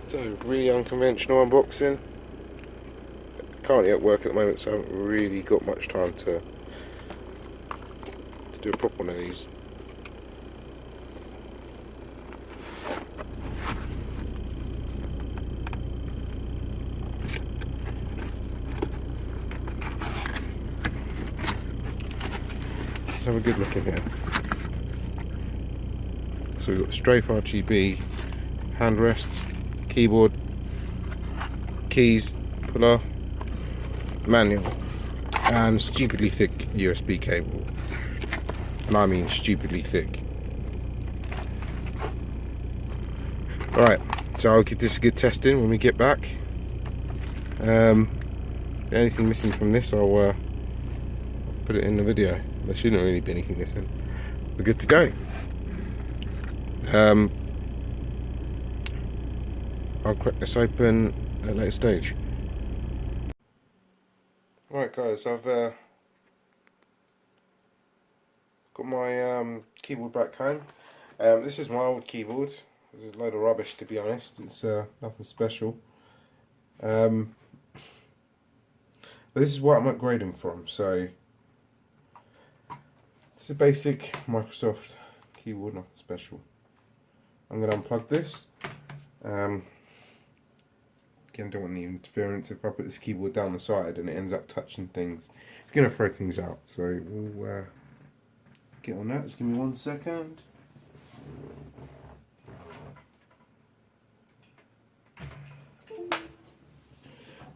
So, really unconventional unboxing. Currently at work at the moment, so I haven't really got much time to do a proper one of these. Let's have a good look in here. So we've got Strafe RGB handrests, keyboard, keys, puller, manual, and stupidly thick USB cable. And I mean stupidly thick. Alright, so I'll give this a good testing when we get back. Anything missing from this, I'll put it in the video. There shouldn't really be anything missing. We're good to go. I'll crack this open at a later stage. Right guys, I've got my keyboard back home. This is my old keyboard. It's a load of rubbish, to be honest. It's nothing special. But this is what I'm upgrading from. So it's a basic Microsoft keyboard, nothing special. I'm going to unplug this. Again, don't want any interference. If I put this keyboard down the side and it ends up touching things, it's going to throw things out. So we'll get on that. Just give me 1 second.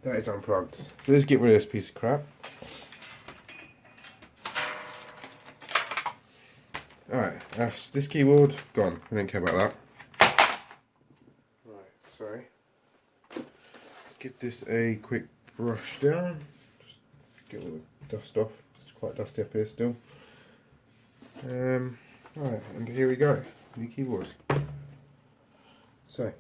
That is unplugged. So let's get rid of this piece of crap. Alright, that's this keyboard gone. I don't care about that. Right, so let's get this a quick brush down. Just get all the dust off. It's quite dusty up here still. Right, and here we go. New keyboard. So,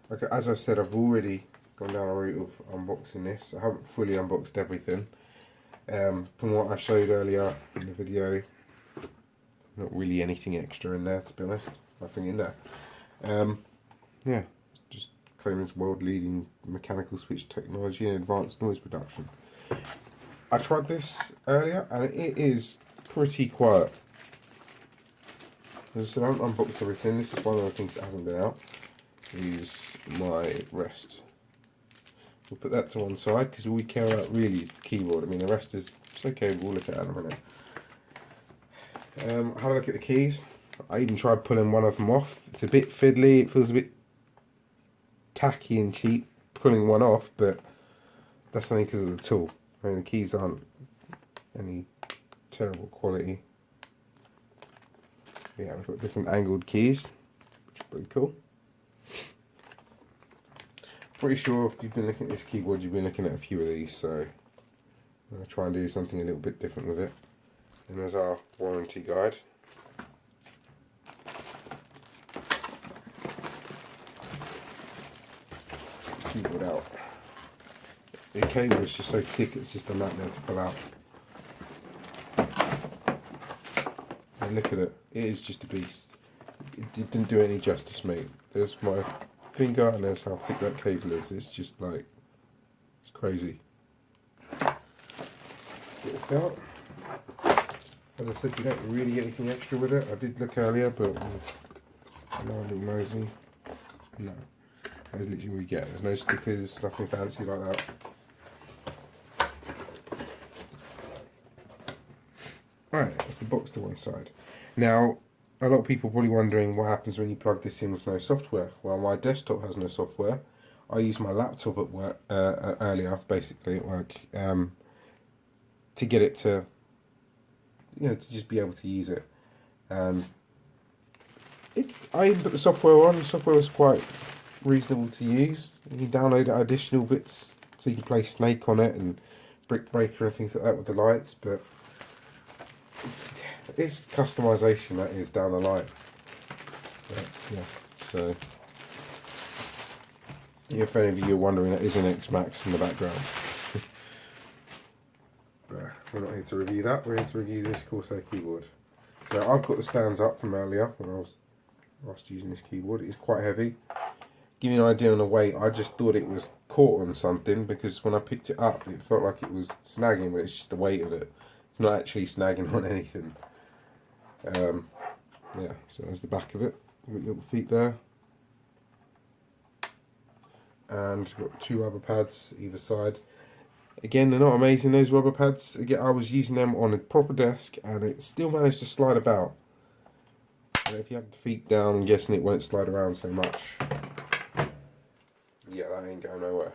like as I said, I've already gone down a route of unboxing this. I haven't fully unboxed everything. From what I showed earlier in the video, not really anything extra in there, to be honest. Nothing in there. Yeah, just claiming it's world-leading mechanical switch technology and advanced noise reduction. I tried this earlier and it is pretty quiet. As I said, I haven't unboxed everything. This is one of the things that hasn't been out. Is my rest. We'll put that to one side because all we care about really is the keyboard. I mean, the rest is it's okay. We'll look at that in a minute. Have a look at the keys. I even tried pulling one of them off. It's a bit fiddly. It feels a bit tacky and cheap pulling one off, but that's only because of the tool. I mean, the keys aren't any terrible quality. Yeah, we've got different angled keys, which is pretty cool. Pretty sure if you've been looking at this keyboard, you've been looking at a few of these, so I'm going to try and do something a little bit different with it. And there's our warranty guide. Keyboard out. The cable is just so thick, it's just a nightmare to pull out. And look at it, it is just a beast. It didn't do any justice, mate. There's my finger and there's how thick that cable is. It's just like, it's crazy. Get this out. As I said, you don't really get anything extra with it. I did look earlier, but I'm a little nosy. No, that's literally what we get. There's no stickers, nothing fancy like that. Alright, that's the box to one side. Now, a lot of people are probably wondering what happens when you plug this in with no software. Well, my desktop has no software. I used my laptop at work earlier, basically at work, to get it to, to just be able to use it. I even put the software on. The software was quite reasonable to use. You can download additional bits, so you can play Snake on it and Brick Breaker and things like that with the lights, but it's customization that is down the line. But, yeah, so if any of you are wondering, that is an X Max in the background. But we're not here to review that, we're here to review this Corsair keyboard. So I've got the stands up from earlier when I was last using this keyboard. It is quite heavy. give you an idea on the weight, I just thought it was caught on something because when I picked it up, it felt like it was snagging, but it's just the weight of it. It's not actually snagging on anything. Yeah, so there's the back of it. You've got your little feet there. And you've got 2 rubber pads either side. Again, they're not amazing, those rubber pads. Again, I was using them on a proper desk and it still managed to slide about. And if you have the feet down, I'm guessing it won't slide around so much. Yeah, that ain't going nowhere.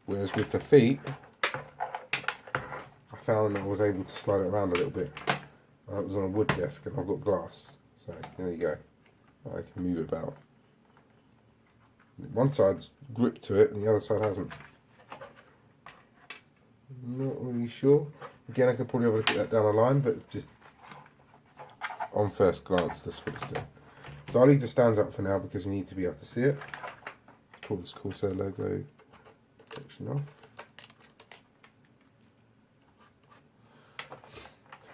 Whereas with the feet, I found I was able to slide it around a little bit. It was on a wood desk and I've got glass. So there you go. I can move it about. One side's gripped to it and the other side hasn't. Not really sure. Again, I could probably have a look at that down the line, but just on first glance, that's what it's doing. So I'll leave the stands up for now because you need to be able to see it. Pull this Corsair logo protection off.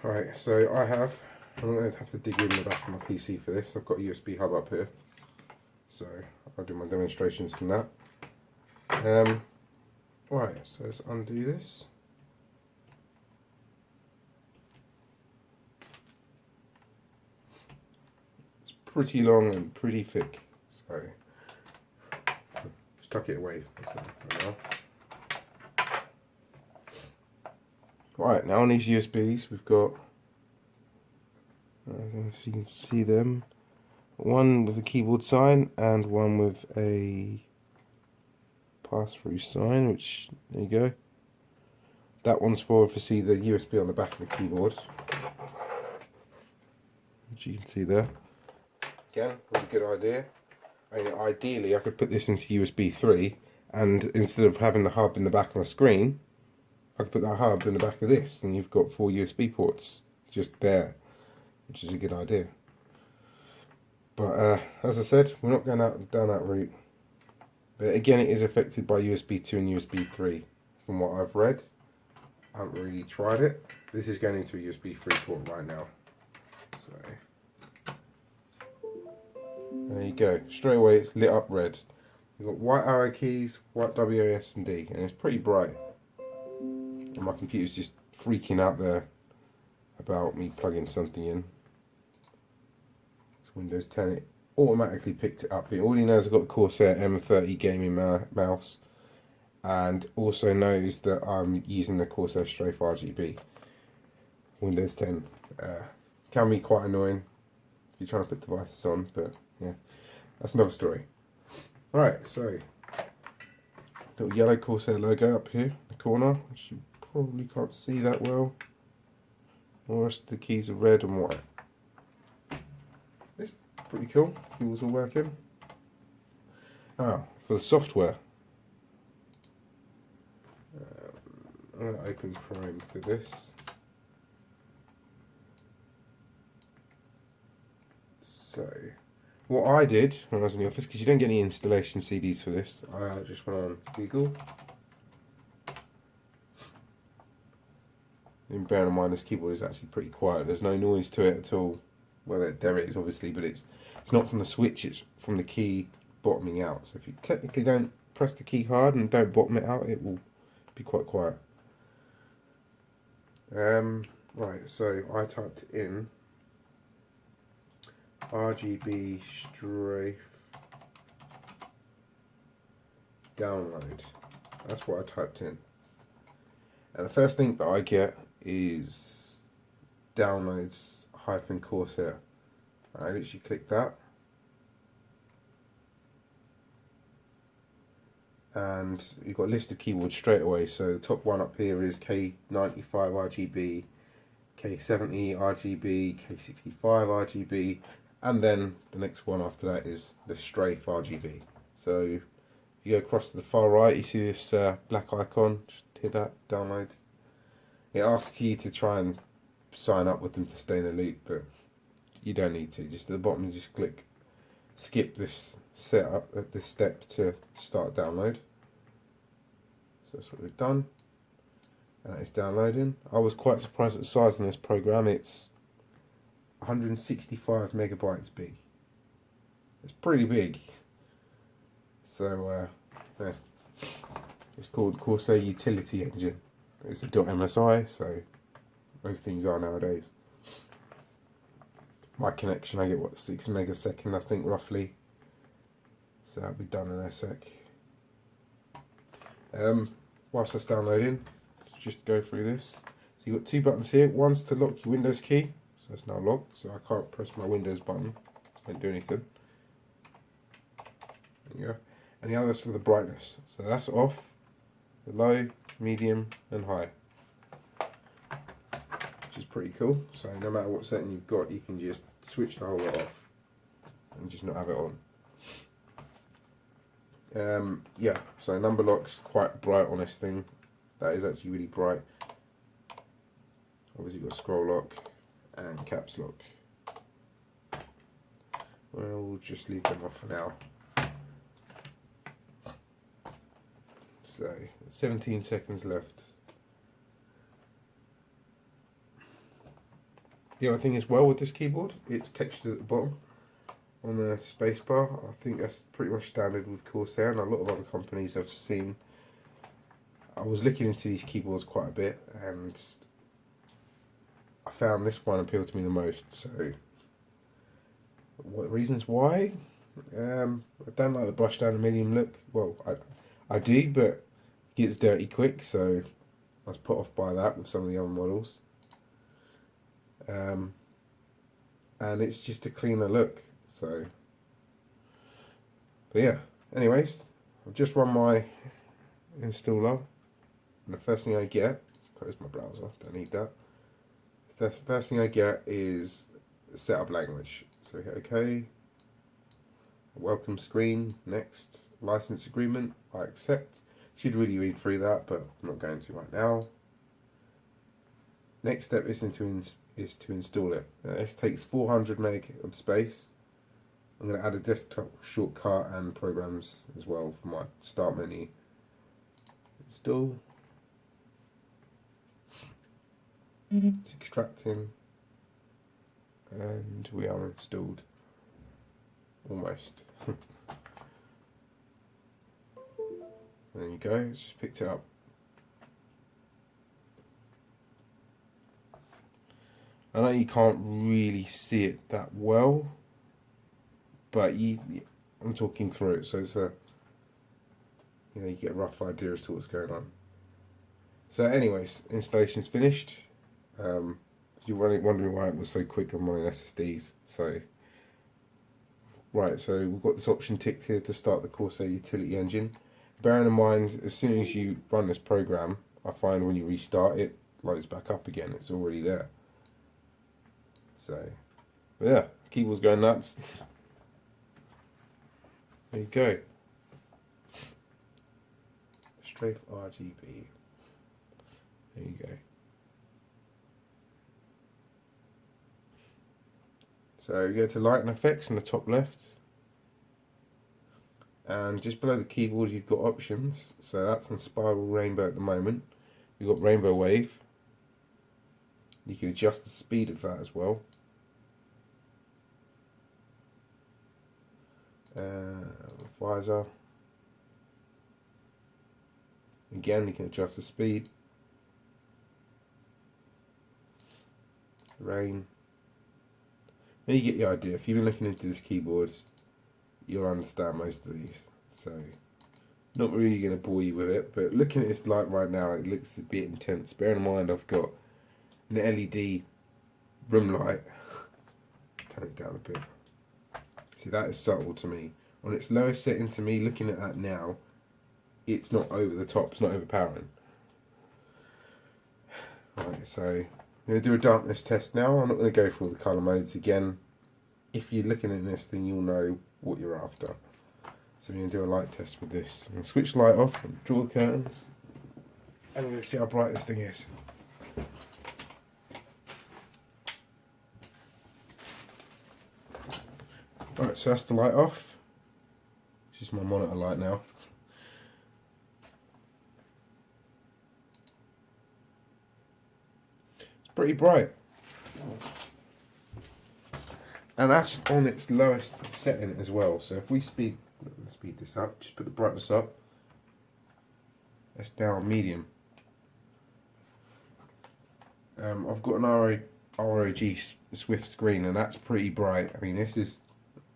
Right, so I'm going to have to dig in the back of my PC for this. I've got a USB hub up here, so I'll do my demonstrations from that. Right, so let's undo this. It's pretty long and pretty thick, so just tuck it away for now. Right, now on these USBs we've got, I don't know if you can see them, one with a keyboard sign and one with a pass-through sign, which, there you go. That one's for obviously the USB on the back of the keyboard, which you can see there. Again, really good idea. I mean, ideally I could put this into USB 3 and instead of having the hub in the back of my screen, I could put that hub in the back of this and you've got 4 USB ports just there, which is a good idea. But as I said, we're not going down that route. But again, it is affected by USB 2 and USB 3 from what I've read. I haven't really tried it. This is going into a USB 3 port right now. So there you go. Straight away it's lit up red. You've got white arrow keys, white W, A, S and D, and it's pretty bright. And my computer's just freaking out there about me plugging something in. It's Windows 10. It automatically picked it up. It already knows I've got a Corsair M30 gaming mouse, and also knows that I'm using the Corsair Strafe RGB. Windows 10 can be quite annoying if you're trying to put devices on, but yeah, that's another story. Right, so little yellow Corsair logo up here in the corner, which you probably can't see that well. The rest of the keys are red and white. It's pretty cool. Keyboards all working. For the software, I'm going to open Chrome for this. So, what I did when I was in the office, because you don't get any installation CDs for this, I just went on Google. And bearing in mind this keyboard is actually pretty quiet, there's no noise to it at all. Well, there is obviously, but it's not from the switch, it's from the key bottoming out. So if you technically don't press the key hard and don't bottom it out, it will be quite quiet. Right, so I typed in RGB Strafe download. That's what I typed in. And the first link that I get is downloads-Corsair. I literally click that. And you've got a list of keyboards straight away. So the top one up here is K95 RGB, K70 RGB, K65 RGB, and then the next one after that is the Strafe RGB. So if you go across to the far right, you see this black icon. Just hit that, download. It asks you to try and sign up with them to stay in the loop, but you don't need to. Just at the bottom, you just click skip this setup at this step to start download. So that's what we've done. It's downloading. I was quite surprised at the size of this program. It's 165 megabytes big. It's pretty big. So So yeah. It's called Corsair Utility Engine. It's a .msi, so most things are nowadays. My connection, I get what, 6 megasecond, I think, roughly. So that'll be done in a sec. Whilst that's downloading, let's just go through this. So you've got 2 buttons here. One's to lock your Windows key, so it's now locked, so I can't press my Windows button. Won't do anything. There you go. And the other's for the brightness. So that's off, the low, medium, and high. Which is pretty cool. So no matter what setting you've got, you can just switch the whole lot off and just not have it on. Yeah, so number lock's quite bright on this thing. That is actually really bright. Obviously you've got scroll lock and caps lock. Well, we'll just leave them off for now. So 17 seconds left. The other thing as well with this keyboard, it's textured at the bottom on the spacebar. I think that's pretty much standard with Corsair, and a lot of other companies I've seen. I was looking into these keyboards quite a bit, and I found this one appealed to me the most. So, what reasons why? I don't like the brushed down medium look. Well, I do, but it gets dirty quick, so I was put off by that with some of the other models. And it's just a cleaner look. So, but yeah. Anyways, I've just run my installer, and the first thing I get, let's close my browser. Don't need that. The first thing I get is setup language. So hit OK. Welcome screen. Next. License agreement. I accept. Should really read through that, but I'm not going to right now. Next step is to install it. This takes 400 meg of space. I'm going to add a desktop shortcut and programs as well for my start menu. Install. It's extracting. And we are installed. Almost. There you go, it's just picked it up. I know you can't really see it that well, but I'm talking through it, so it's you get a rough idea as to what's going on. So anyways, installation's finished. You're wondering why it was so quick on running SSDs. So we've got this option ticked here to start the Corsair Utility Engine. Bearing in mind, as soon as you run this program, I find when you restart it, loads back up again. It's already there. So, but yeah, keyboard's going nuts. There you go. Strafe RGB. There you go. So you go to Light and Effects in the top left. And just below the keyboard you've got options. So that's on Spiral Rainbow at the moment. You've got Rainbow Wave. You can adjust the speed of that as well. Visor. Again, you can adjust the speed. Rain. Now you get the idea. If you've been looking into this keyboard, you'll understand most of these. So, not really going to bore you with it, but looking at this light right now, it looks a bit intense. Bear in mind, I've got an LED room light. Turn it down a bit. See, that is subtle to me. On its lowest setting to me, looking at that now, it's not over the top, it's not overpowering. Right, so I'm going to do a darkness test now. I'm not going to go through all the colour modes again. If you're looking at this, then you'll know what you're after. So we're going to do a light test with this. I'm going to switch the light off, and draw the curtains, and we're going to see how bright this thing is. Right, so that's the light off. This is my monitor light now. It's pretty bright. And that's on its lowest setting as well. So if we speed Let's speed this up. Just put the brightness up. That's down medium. I've got an ROG Swift screen, and that's pretty bright. I mean, this is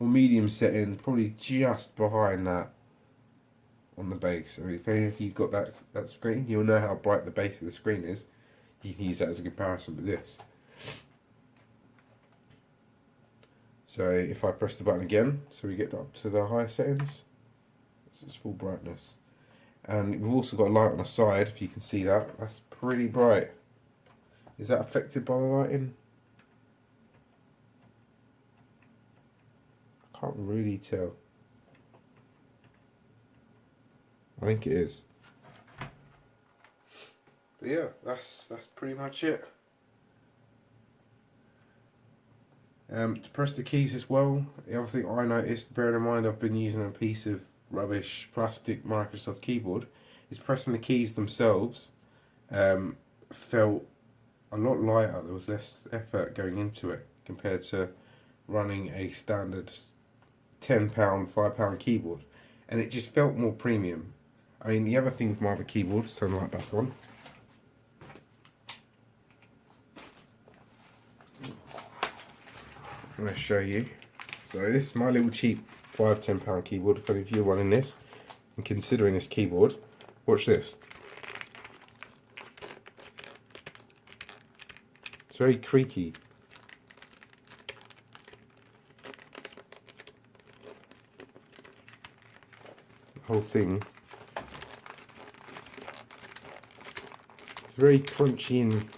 on medium setting, probably just behind that on the base. I mean, if you've got that screen, you'll know how bright the base of the screen is. You can use that as a comparison with this. So if I press the button again, so we get up to the higher settings, this is full brightness. And we've also got a light on the side, if you can see that. That's pretty bright. Is that affected by the lighting? I can't really tell. I think it is. But yeah, that's pretty much it. To press the keys as well, the other thing I noticed, bearing in mind I've been using a piece of rubbish plastic Microsoft keyboard, is pressing the keys themselves felt a lot lighter. There was less effort going into it compared to running a standard £10, £5 keyboard, and it just felt more premium. I mean, the other thing with my other keyboards, turn the light back on. I'm going to show you. So this is my little cheap £5, £10 keyboard. If any of you are running this and considering this keyboard, watch this. It's very creaky. The whole thing. It's very crunchy and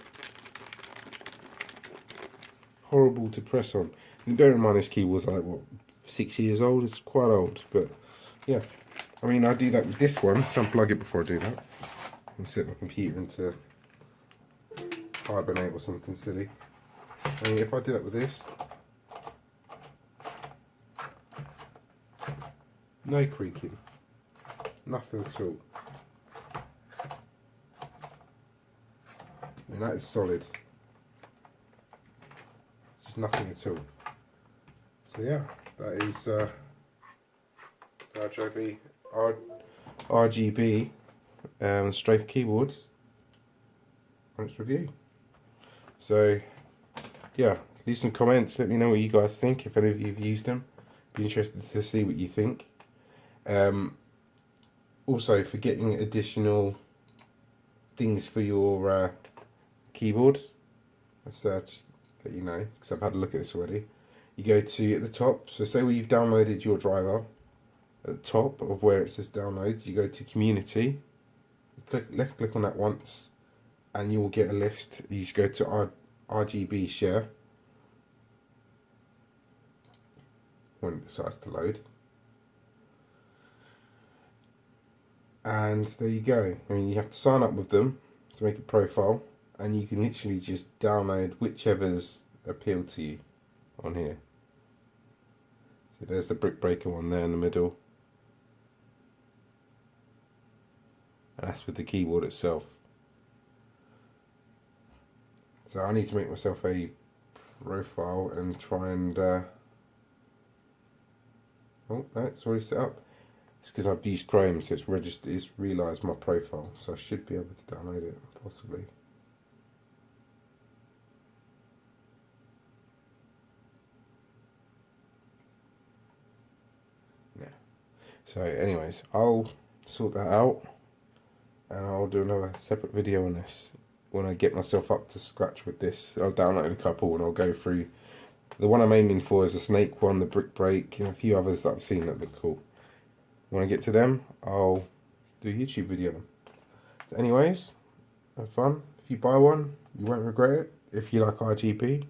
horrible to press on. And bear in mind this keyboard's like, what, 6 years old? It's quite old, but yeah. I mean, I do that with this one, so unplug it before I do that. And set my computer into hibernate or something silly. I mean, if I do that with this, no creaking, nothing at all. I mean, that is solid. It's just nothing at all. So yeah, that is RGB Strafe Keyboard on its review. So yeah, leave some comments, let me know what you guys think, if any of you have used them. Be interested to see what you think. Also, for getting additional things for your keyboard, let's just let you know, because I've had a look at this already. You go to at the top, so say where you've downloaded your driver, at the top of where it says downloads, you go to community, left click on that once, and you will get a list. You just go to RGB share when it decides to load, and there you go. I mean, you have to sign up with them to make a profile, and you can literally just download whichever's appeal to you on here. So there's the brick breaker one there in the middle, and that's with the keyboard itself. So I need to make myself a profile and try and oh no, it's already set up. It's because I've used Chrome, so it's registered, it's realised my profile, so I should be able to download it, possibly. Yeah. So anyways, I'll sort that out, and I'll do another separate video on this when I get myself up to scratch with this. I'll download a couple and I'll go through. The one I'm aiming for is the snake one, the brick break, and a few others that I've seen that look cool. When I get to them, I'll do a YouTube video on them. So anyways, have fun. If you buy one, you won't regret it. If you like RGB,